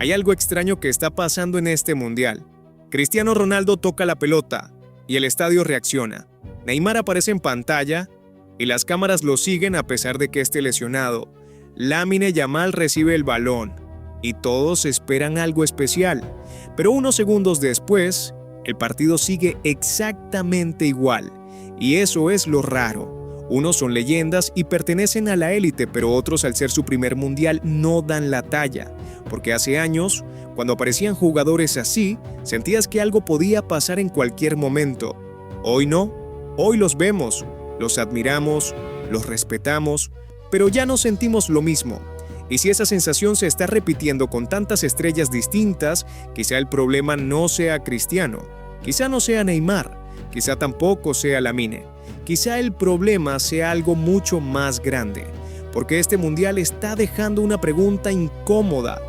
Hay algo extraño que está pasando en este mundial. Cristiano Ronaldo toca la pelota y el estadio reacciona. Neymar aparece en pantalla y las cámaras lo siguen a pesar de que esté lesionado. Lamine Yamal recibe el balón y todos esperan algo especial. Pero unos segundos después, el partido sigue exactamente igual. Y eso es lo raro. Unos son leyendas y pertenecen a la élite, pero otros, al ser su primer mundial, no dan la talla. Porque hace años, cuando aparecían jugadores así, sentías que algo podía pasar en cualquier momento. Hoy no. Hoy los vemos, los admiramos, los respetamos, pero ya no sentimos lo mismo. Y si esa sensación se está repitiendo con tantas estrellas distintas, quizá el problema no sea Cristiano, quizá no sea Neymar, quizá tampoco sea Lamine. Quizá el problema sea algo mucho más grande, porque este mundial está dejando una pregunta incómoda.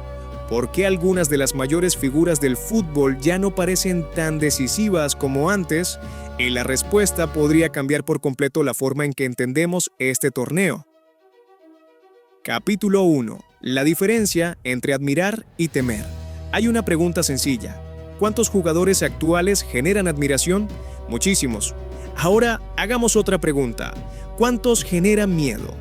¿Por qué algunas de las mayores figuras del fútbol ya no parecen tan decisivas como antes? Y la respuesta podría cambiar por completo la forma en que entendemos este torneo. Capítulo 1. La diferencia entre admirar y temer. Hay una pregunta sencilla. ¿Cuántos jugadores actuales generan admiración? Muchísimos. Ahora hagamos otra pregunta. ¿Cuántos generan miedo?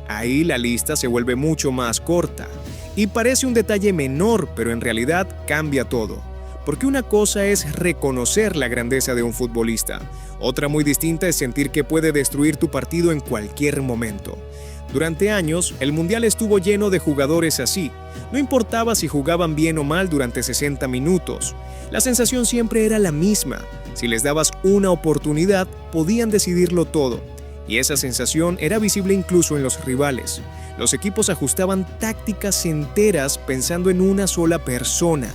Ahí la lista se vuelve mucho más corta. Y parece un detalle menor, pero en realidad cambia todo. Porque una cosa es reconocer la grandeza de un futbolista. Otra muy distinta es sentir que puede destruir tu partido en cualquier momento. Durante años, el Mundial estuvo lleno de jugadores así. No importaba si jugaban bien o mal durante 60 minutos. La sensación siempre era la misma. Si les dabas una oportunidad, podían decidirlo todo. Y esa sensación era visible incluso en los rivales. Los equipos ajustaban tácticas enteras pensando en una sola persona.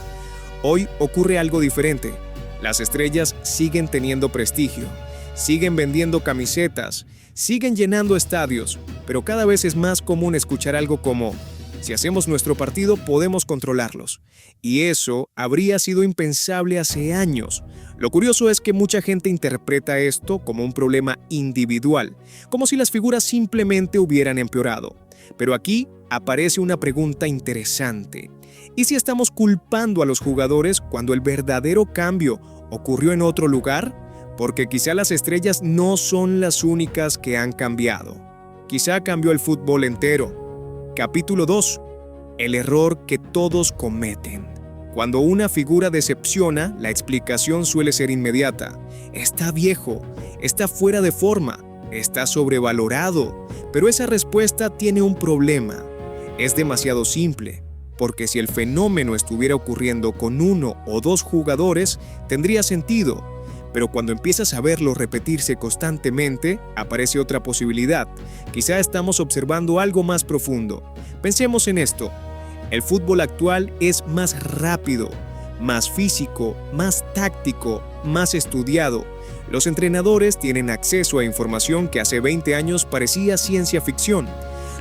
Hoy ocurre algo diferente. Las estrellas siguen teniendo prestigio, siguen vendiendo camisetas, siguen llenando estadios, pero cada vez es más común escuchar algo como: si hacemos nuestro partido, podemos controlarlos. Y eso habría sido impensable hace años. Lo curioso es que mucha gente interpreta esto como un problema individual, como si las figuras simplemente hubieran empeorado. Pero aquí aparece una pregunta interesante. ¿Y si estamos culpando a los jugadores cuando el verdadero cambio ocurrió en otro lugar? Porque quizá las estrellas no son las únicas que han cambiado. Quizá cambió el fútbol entero. Capítulo 2. El error que todos cometen. Cuando una figura decepciona, la explicación suele ser inmediata. Está viejo, está fuera de forma, está sobrevalorado. Pero esa respuesta tiene un problema. Es demasiado simple, porque si el fenómeno estuviera ocurriendo con uno o dos jugadores, tendría sentido. Pero cuando empiezas a verlo repetirse constantemente, aparece otra posibilidad. Quizá estamos observando algo más profundo. Pensemos en esto. El fútbol actual es más rápido, más físico, más táctico, más estudiado. Los entrenadores tienen acceso a información que hace 20 años parecía ciencia ficción.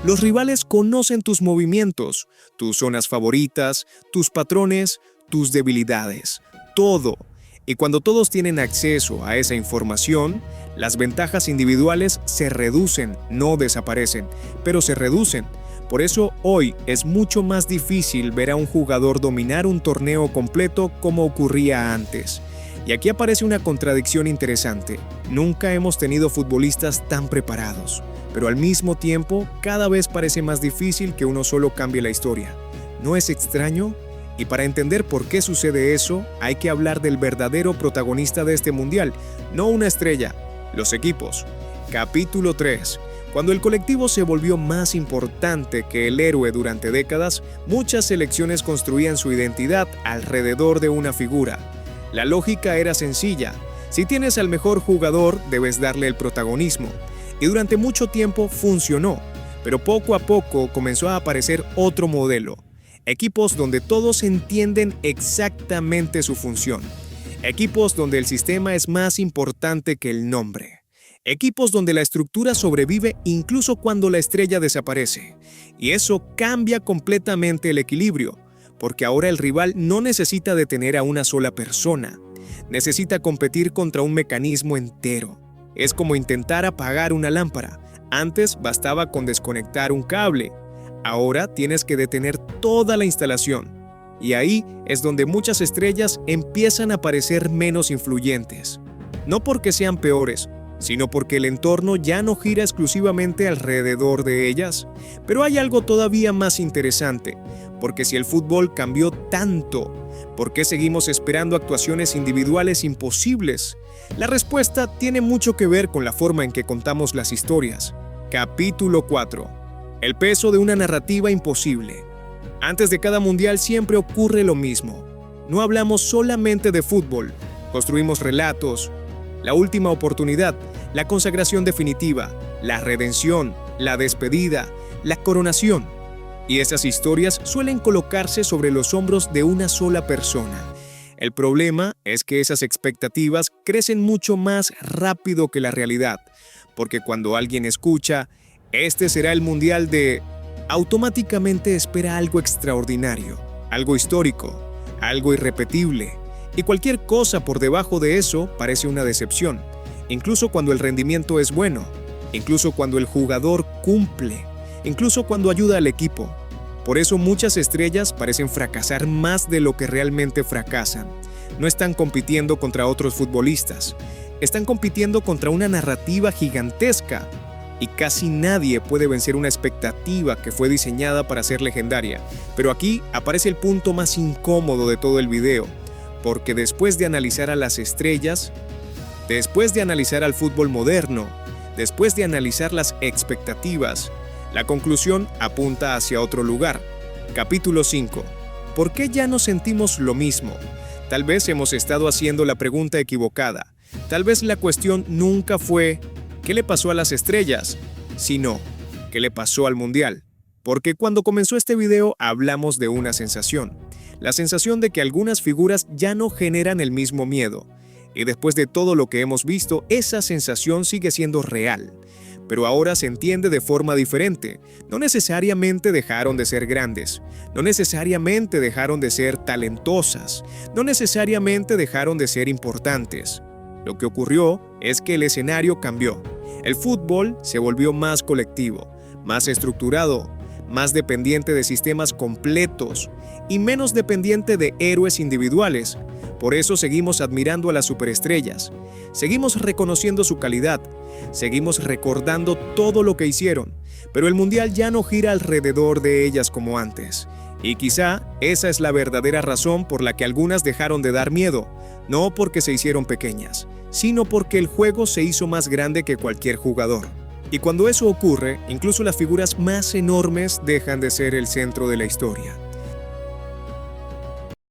Los rivales conocen tus movimientos, tus zonas favoritas, tus patrones, tus debilidades, todo. Y cuando todos tienen acceso a esa información, las ventajas individuales se reducen, no desaparecen, pero se reducen. Por eso hoy es mucho más difícil ver a un jugador dominar un torneo completo como ocurría antes. Y aquí aparece una contradicción interesante. Nunca hemos tenido futbolistas tan preparados, pero al mismo tiempo cada vez parece más difícil que uno solo cambie la historia. ¿No es extraño? Y para entender por qué sucede eso, hay que hablar del verdadero protagonista de este mundial, no una estrella, los equipos. Capítulo 3. Cuando el colectivo se volvió más importante que el héroe durante décadas, muchas selecciones construían su identidad alrededor de una figura. La lógica era sencilla. Si tienes al mejor jugador, debes darle el protagonismo. Y durante mucho tiempo funcionó, pero poco a poco comenzó a aparecer otro modelo. Equipos donde todos entienden exactamente su función. Equipos donde el sistema es más importante que el nombre. Equipos donde la estructura sobrevive incluso cuando la estrella desaparece. Y eso cambia completamente el equilibrio, porque ahora el rival no necesita detener a una sola persona. Necesita competir contra un mecanismo entero. Es como intentar apagar una lámpara. Antes bastaba con desconectar un cable. Ahora tienes que detener toda la instalación. Y ahí es donde muchas estrellas empiezan a parecer menos influyentes. No porque sean peores, sino porque el entorno ya no gira exclusivamente alrededor de ellas. Pero hay algo todavía más interesante, porque si el fútbol cambió tanto, ¿por qué seguimos esperando actuaciones individuales imposibles? La respuesta tiene mucho que ver con la forma en que contamos las historias. Capítulo 4. El peso de una narrativa imposible. Antes de cada mundial siempre ocurre lo mismo. No hablamos solamente de fútbol, construimos relatos, la última oportunidad, la consagración definitiva, la redención, la despedida, la coronación. Y esas historias suelen colocarse sobre los hombros de una sola persona. El problema es que esas expectativas crecen mucho más rápido que la realidad, porque cuando alguien escucha, este será el mundial de... automáticamente espera algo extraordinario, algo histórico, algo irrepetible. Y cualquier cosa por debajo de eso parece una decepción, incluso cuando el rendimiento es bueno, incluso cuando el jugador cumple, incluso cuando ayuda al equipo. Por eso muchas estrellas parecen fracasar más de lo que realmente fracasan. No están compitiendo contra otros futbolistas, están compitiendo contra una narrativa gigantesca. Y casi nadie puede vencer una expectativa que fue diseñada para ser legendaria. Pero aquí aparece el punto más incómodo de todo el video, porque después de analizar a las estrellas, después de analizar al fútbol moderno, después de analizar las expectativas, la conclusión apunta hacia otro lugar. Capítulo 5. ¿Por qué ya no sentimos lo mismo? Tal vez hemos estado haciendo la pregunta equivocada. Tal vez la cuestión nunca fue ¿qué le pasó a las estrellas?, sino ¿qué le pasó al mundial? Porque cuando comenzó este video hablamos de una sensación. La sensación de que algunas figuras ya no generan el mismo miedo. Y después de todo lo que hemos visto, esa sensación sigue siendo real. Pero ahora se entiende de forma diferente. No necesariamente dejaron de ser grandes, no necesariamente dejaron de ser talentosas, no necesariamente dejaron de ser importantes. Lo que ocurrió es que el escenario cambió. El fútbol se volvió más colectivo, más estructurado, más dependiente de sistemas completos y menos dependiente de héroes individuales. Por eso seguimos admirando a las superestrellas, seguimos reconociendo su calidad, seguimos recordando todo lo que hicieron, pero el mundial ya no gira alrededor de ellas como antes. Y quizá esa es la verdadera razón por la que algunas dejaron de dar miedo, no porque se hicieron pequeñas, sino porque el juego se hizo más grande que cualquier jugador. Y cuando eso ocurre, incluso las figuras más enormes dejan de ser el centro de la historia.